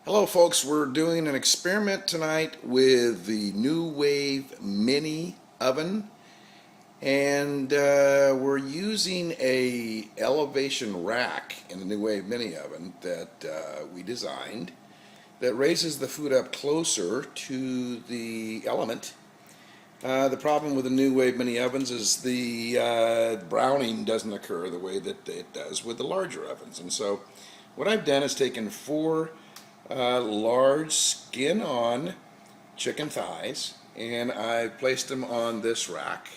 Hello folks, we're doing an experiment tonight with the Nuwave Mini Oven, and we're using a elevation rack in the Nuwave Mini Oven that we designed that raises the food up closer to the element. The problem with the Nuwave Mini Ovens is the browning doesn't occur the way that it does with the larger ovens, and so what I've done is taken four large skin-on chicken thighs, and I've placed them on this rack.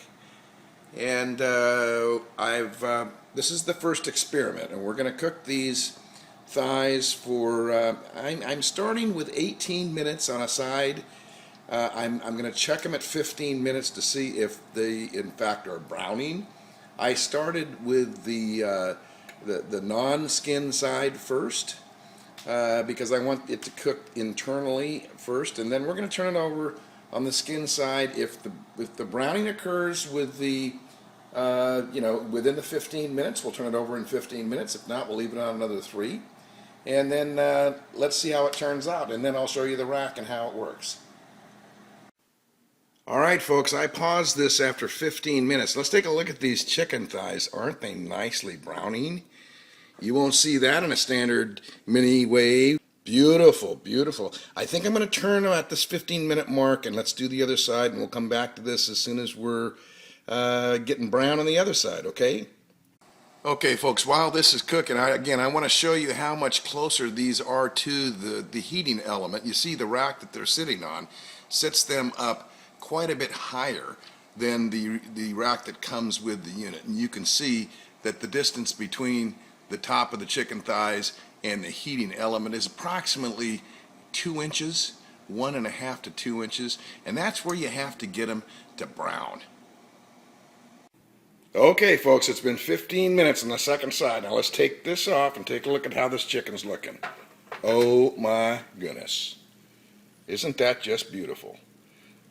And this is the first experiment, and we're going to cook these thighs for. I'm starting with 18 minutes on a side. I'm going to check them at 15 minutes to see if they in fact are browning. I started with the non-skin side first. Because I want it to cook internally first, and then we're going to turn it over on the skin side. If the browning occurs with the within the 15 minutes, we'll turn it over in 15 minutes. If not, we'll leave it on another 3, and then let's see how it turns out, and then I'll show you the rack and how it works. Alright folks, I paused this after 15 minutes. Let's take a look at these chicken thighs. Aren't they nicely browning? You won't see that in a standard mini wave. Beautiful, beautiful. I think I'm going to turn them at this 15-minute mark, and let's do the other side, and we'll come back to this as soon as we're getting brown on the other side, okay? Okay, folks, while this is cooking, I want to show you how much closer these are to the heating element. You see the rack that they're sitting on sets them up quite a bit higher than the rack that comes with the unit. And you can see that the distance between the top of the chicken thighs and the heating element is approximately 2 inches, 1.5 to 2 inches, and that's where you have to get them to brown. Okay folks, it's been 15 minutes on the second side. Now let's take this off and take a look at how this chicken's looking. Oh my goodness. Isn't that just beautiful?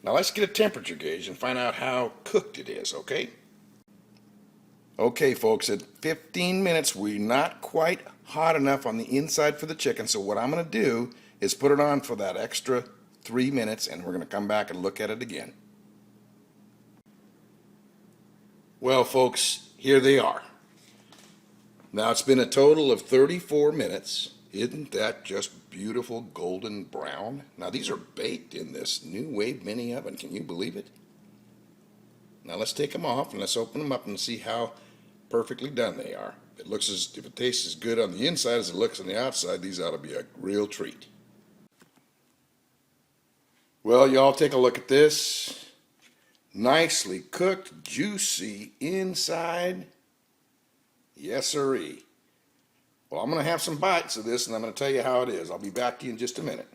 Now let's get a temperature gauge and find out how cooked it is, okay? Okay folks, at 15 minutes we're not quite hot enough on the inside for the chicken, so what I'm going to do is put it on for that extra 3 minutes, and we're going to come back and look at it again. Well folks, here they are. Now it's been a total of 34 minutes. Isn't that just beautiful golden brown? Now these are baked in this Nuwave Mini Oven. Can you believe it? Now let's take them off and let's open them up and see how perfectly done they are. If it tastes as good on the inside as it looks on the outside, these ought to be a real treat. Well, y'all take a look at this. Nicely cooked, juicy inside. Yes sirree. Well, I'm going to have some bites of this and I'm going to tell you how it is. I'll be back to you in just a minute.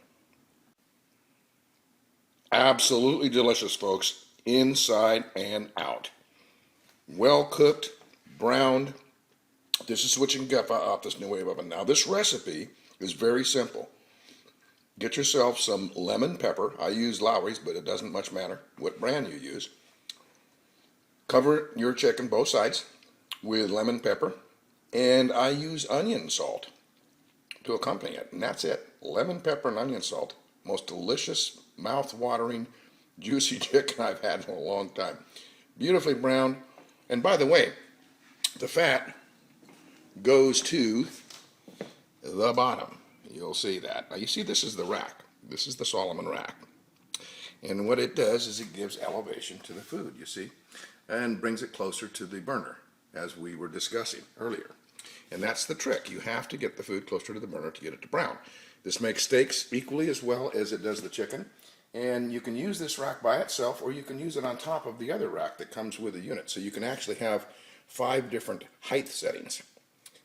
Absolutely delicious, folks. Inside and out. Well cooked, browned. This is switching guffa off this Nuwave oven. Now this recipe is very simple. Get yourself some lemon pepper. I use Lowry's, but it doesn't much matter what brand you use. Cover your chicken both sides with lemon pepper, and I use onion salt to accompany it, and that's it. Lemon pepper and onion salt. Most delicious, mouth-watering, juicy chicken I've had in a long time. Beautifully browned. And by the way, the fat goes to the bottom. You'll see that. Now you see this is the rack. This is the Solomon rack. And what it does is it gives elevation to the food, you see, and brings it closer to the burner, as we were discussing earlier. And that's the trick. You have to get the food closer to the burner to get it to brown. This makes steaks equally as well as it does the chicken. And you can use this rack by itself, or you can use it on top of the other rack that comes with the unit. So you can actually have 5 different height settings.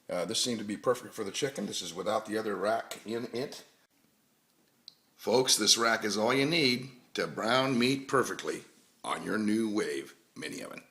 This seemed to be perfect for the chicken. This is without the other rack in it. Folks, this rack is all you need to brown meat perfectly on your Nuwave Mini Oven.